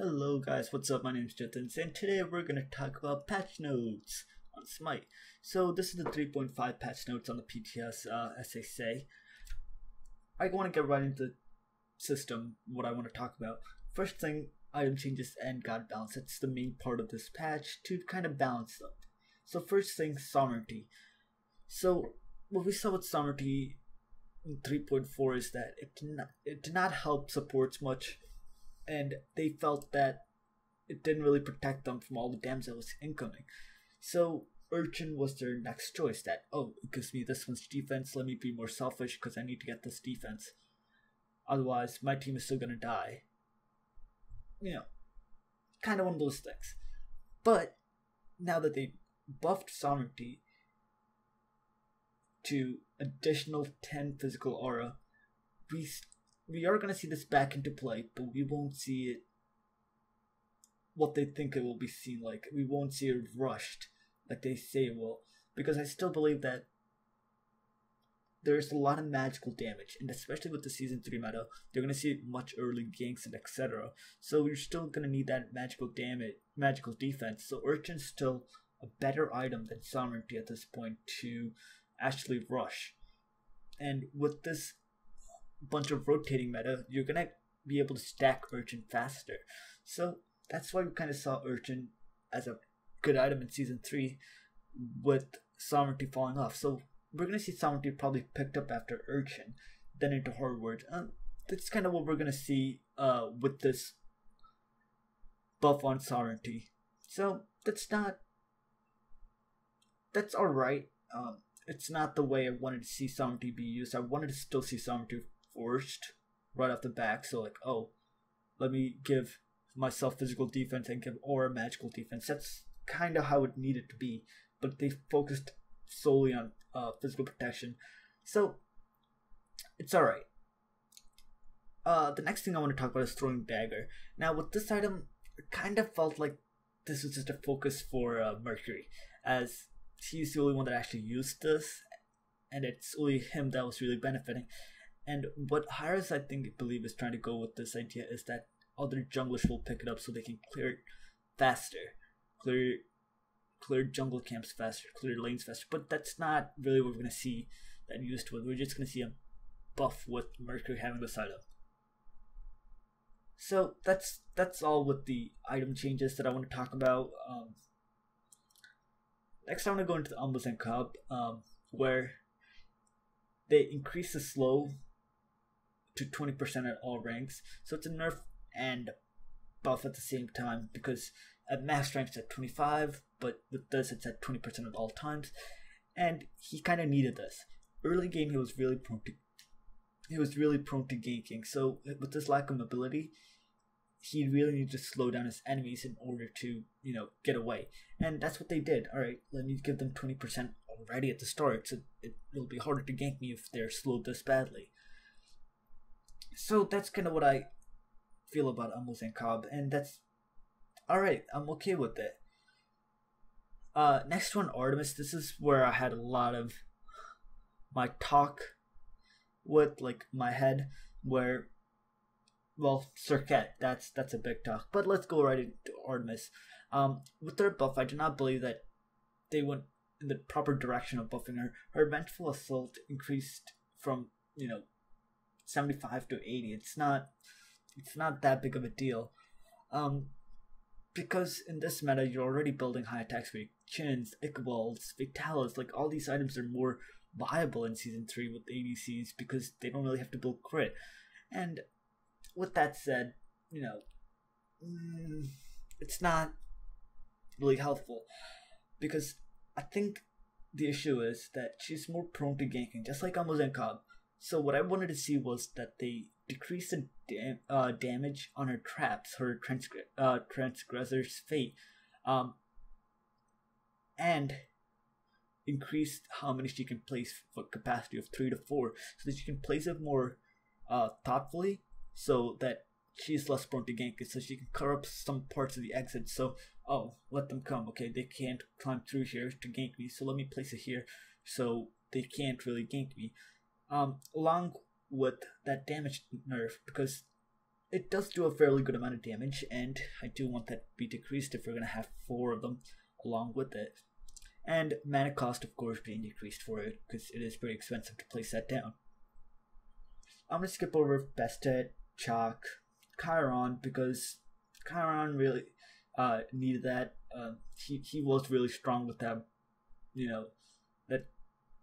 Hello guys, what's up? My name is Jithins and today we're going to talk about patch notes on SMITE. So this is the 3.5 patch notes on the PTS as they say. I want to get right into the system, what I want to talk about. First thing, item changes and god balance. That's the main part of this patch to kind of balance them. So first thing, sovereignty. So what we saw with sovereignty in 3.4 is that it did not help supports much. And they felt that it didn't really protect them from all the damage that was incoming. So Urchin was their next choice, that, oh, it gives me this much defense, let me be more selfish because I need to get this defense. Otherwise, my team is still going to die. You know, kind of one of those things. But now that they buffed Sovereignty to additional 10 physical aura, we are going to see this back into play, but we won't see it what they think it will be seen like. We won't see it rushed like they say it will, because I still believe that there's a lot of magical damage, and especially with the Season 3 meta, they're going to see much early ganks and etc. So you're still going to need that magical damage, magical defense. So Urchin's still a better item than Sovereignty at this point to actually rush. And with this bunch of rotating meta, you're gonna be able to stack Urchin faster. So that's why we kind of saw Urchin as a good item in Season 3 with Sovereignty falling off. So we're gonna see Sovereignty probably picked up after Urchin, then into Hardward. That's kind of what we're gonna see with this buff on Sovereignty. So that's alright. It's not the way I wanted to see Sovereignty be used. I wanted to still see Sovereignty forced right off the back, so like, oh, let me give myself physical defense and give aura magical defense. That's kind of how it needed to be, but they focused solely on physical protection, so it's alright. The next thing I want to talk about is throwing dagger. Now with this item, it kind of felt like this was just a focus for Mercury, as he's the only one that actually used this, and it's only him that was really benefiting. And what Harris, I believe, is trying to go with this idea is that other junglers will pick it up so they can clear it faster, clear jungle camps faster, clear lanes faster. But that's not really what we're gonna see that used with. We're just gonna see a buff with Mercury having this item. So that's all with the item changes that I want to talk about. Next, I want to go into the Umbus and Cobb, where they increase the slow to 20% at all ranks. So it's a nerf and buff at the same time, because at max rank it's at 25, but with this it's at 20% at all times. And he kind of needed this. Early game he was really prone to ganking. So with this lack of mobility, he really needed to slow down his enemies in order to, get away. And that's what they did. Alright, let me give them 20% already at the start, so it'll be harder to gank me if they're slowed this badly. So that's kind of what I feel about Umbus and Cobb, and that's alright. I'm okay with it. Next one, Artemis. This is where I had a lot of my talk with, like, my head, where, well, Circuit, that's a big talk. But let's go right into Artemis. With their buff, I do not believe that they went in the proper direction of buffing her. Her vengeful assault increased from 75 to 80. It's not that big of a deal, because in this meta you're already building high attacks with Chins, Ichabalds, Fatalis. Like, all these items are more viable in Season 3 with ADCs because they don't really have to build crit. And with that said, it's not really helpful, because I think the issue is that she's more prone to ganking, just like Umbus and Cobb. So what I wanted to see was that they decrease the damage on her traps, her transgressor's fate, and increase how many she can place for capacity of 3 to 4, so that she can place it more thoughtfully, so that she's less prone to gank it, so she can cover up some parts of the exit. So, oh, let them come. Okay, they can't climb through here to gank me, so let me place it here so they can't really gank me. Along with that damage nerf, because it does do a fairly good amount of damage, and I do want that to be decreased if we're going to have 4 of them along with it. And mana cost, of course, being decreased for it, because it is pretty expensive to place that down. I'm going to skip over Bestet, Chalk, Chiron, because Chiron really needed that. He was really strong with that, that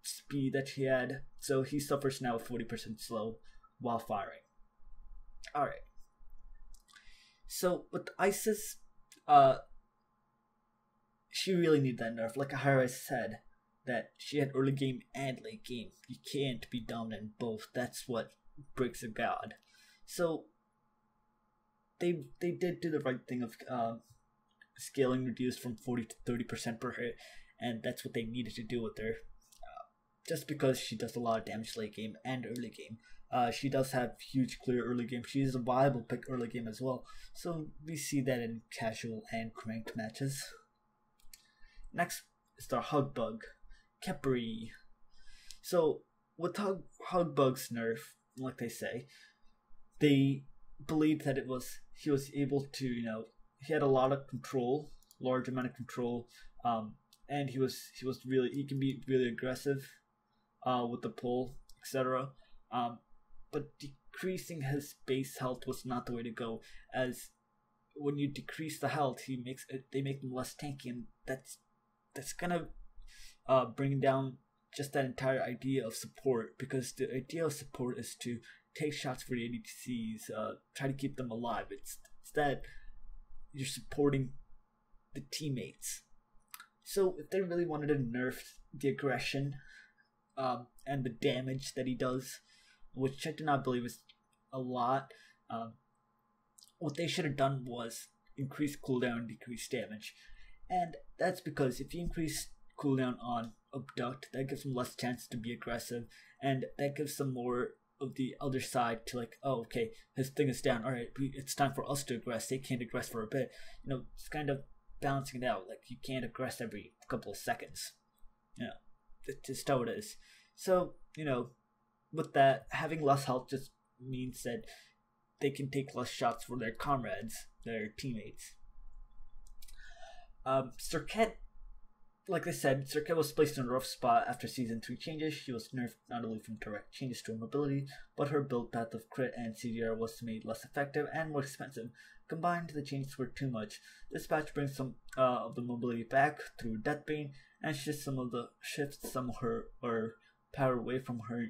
speed that he had, so he suffers now with 40% slow while firing. Alright. So with Isis, she really needed that nerf. Like Ahara said, that she had early game and late game. You can't be dominant in both. That's what breaks a god. So they did do the right thing of scaling reduced from 40 to 30% per hit, and that's what they needed to do with her. Just because she does a lot of damage late game and early game. She does have huge clear early game. She is a viable pick early game as well. So we see that in casual and ranked matches. Next is the Hugbug, Khepri. So with Hugbug's nerf, like they say, they believed that he was able to, he had a lot of control, large amount of control, and he can be really aggressive with the pull, etc. But decreasing his base health was not the way to go, as when you decrease the health, they make him less tanky, and that's kind of bringing down just that entire idea of support, because the idea of support is to take shots for the ADCs, try to keep them alive. It's that you're supporting the teammates. So if they really wanted to nerf the aggression and the damage that he does, which I do not believe is a lot, what they should have done was increase cooldown and decrease damage. And that's because if you increase cooldown on Abduct, that gives them less chance to be aggressive, and that gives them more of the other side to oh, okay, his thing is down, alright, it's time for us to aggress. They can't aggress for a bit. It's kind of balancing it out. You can't aggress every couple of seconds. It's just how it is. So, with that, having less health just means that they can take less shots for their comrades, their teammates. Serket, like I said, Serket was placed in a rough spot after Season 3 changes. She was nerfed not only from direct changes to her mobility, but her build path of crit and CDR was made less effective and more expensive. Combined, the changes were too much. This patch brings some of the mobility back through Deathbane, and shifts some of her power away from her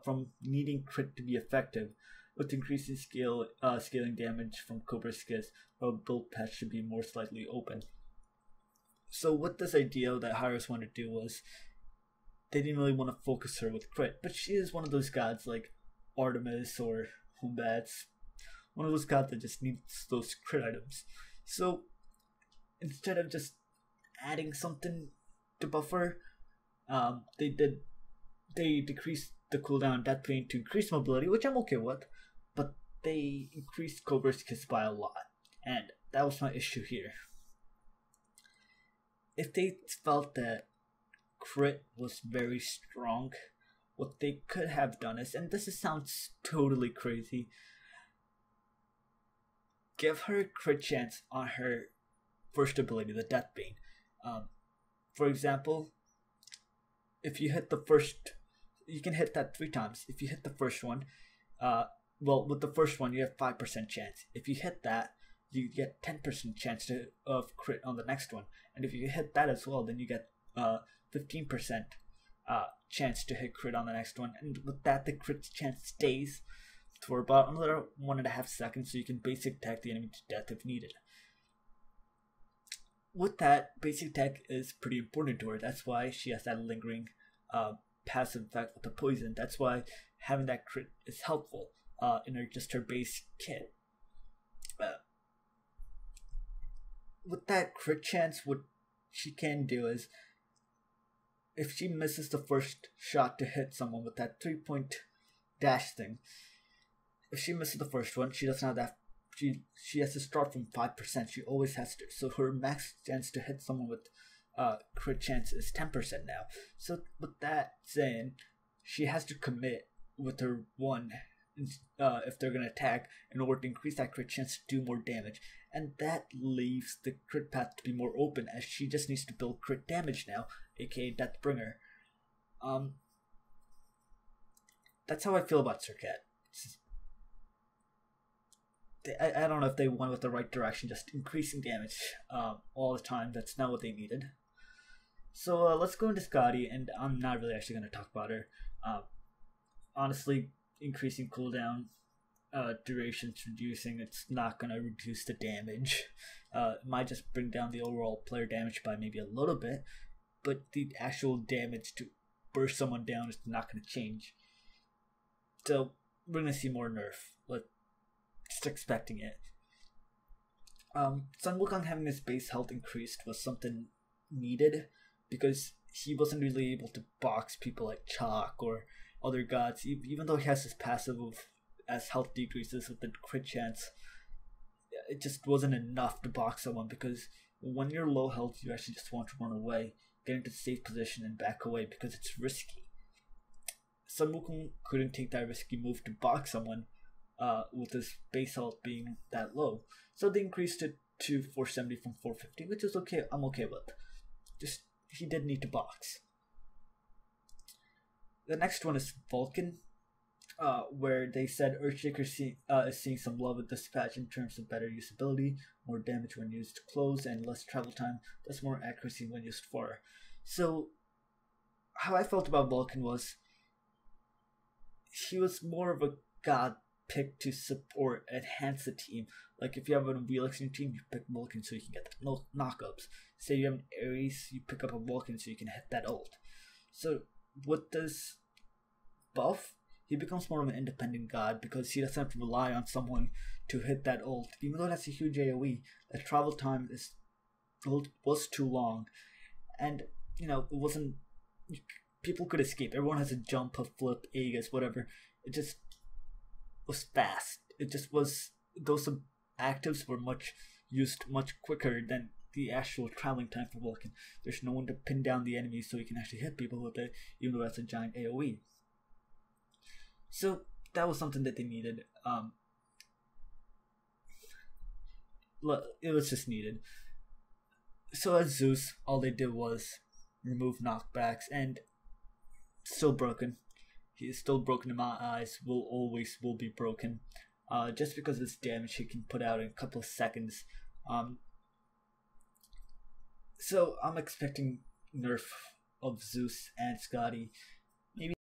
from needing crit to be effective. With increasing scaling damage from Cobra's Kiss, her build path should be more slightly open. So what this idea that Hyros wanted to do was, they didn't really want to focus her with crit, but she is one of those gods like Artemis or Humbats, one of those gods that just needs those crit items. So instead of just adding something to buff her, they decreased the cooldown Deathbane to increase mobility, which I'm okay with, but they increased Cobra's Kiss by a lot, and that was my issue here. If they felt that crit was very strong, what they could have done is, and sounds totally crazy, give her a crit chance on her first ability, the Deathbane. For example, if you hit the first, you can hit that 3 times. If you hit the first one, with the first one you have 5% chance. If you hit that, you get 10% chance of crit on the next one. And if you hit that as well, then you get 15% chance to hit crit on the next one. And with that, the crit chance stays for about another 1.5 seconds, so you can basic attack the enemy to death if needed. With that, basic attack is pretty important to her. That's why she has that lingering passive effect with the poison. That's why having that crit is helpful in her base kit. With that crit chance, what she can do is, if she misses the first shot to hit someone with that 3-point dash thing, if she misses the first one, she doesn't have that. She has to start from 5%. She always has to. So her max chance to hit someone with crit chance is 10% now. So with that saying, she has to commit with her one if they're gonna attack in order to increase that crit chance to do more damage, and that leaves the crit path to be more open as she just needs to build crit damage now, aka Deathbringer. That's how I feel about Serket. I don't know if they went with the right direction, just increasing damage all the time. That's not what they needed. So let's go into Scotty, and I'm not really actually going to talk about her. Honestly, increasing cooldown durations, reducing, it's not going to reduce the damage. It might just bring down the overall player damage by maybe a little bit, but the actual damage to burst someone down is not going to change. So we're going to see more nerf. Just expecting it. Sun Wukong having his base health increased was something needed because he wasn't really able to box people like Chalk or other gods, even though he has his passive as health decreases with the crit chance. It just wasn't enough to box someone, because when you're low health you actually just want to run away, get into a safe position and back away because it's risky. Sun Wukong couldn't take that risky move to box someone with his base health being that low, so they increased it to 470 from 450, which is okay. I'm okay with. Just he did need to box. The next one is Vulcan, where they said Earthshaker is seeing some love with this patch in terms of better usability, more damage when used close, and less travel time. That's more accuracy when used far. So how I felt about Vulcan was he was more of a god pick to support, enhance the team. Like if you have an Wheelix in your team, you pick Vulcan so you can get the knockups. Say you have an Ares, you pick up a Vulcan so you can hit that ult. So with this buff, he becomes more of an independent god because he doesn't have to rely on someone to hit that ult. Even though that's a huge AoE, the travel time was too long, and it wasn't. People could escape. Everyone has a jump, a flip, Aegis, whatever. It just was fast. It just was, those actives were used much quicker than the actual traveling time for Vulcan. There's no one to pin down the enemy so he can actually hit people with it, even though that's a giant AoE. So that was something that they needed. It was just needed. So as Zeus, all they did was remove knockbacks, and still broken. He is still broken in my eyes, will be broken. Just because of this damage he can put out in a couple of seconds. So I'm expecting nerf of Zeus and Scotty.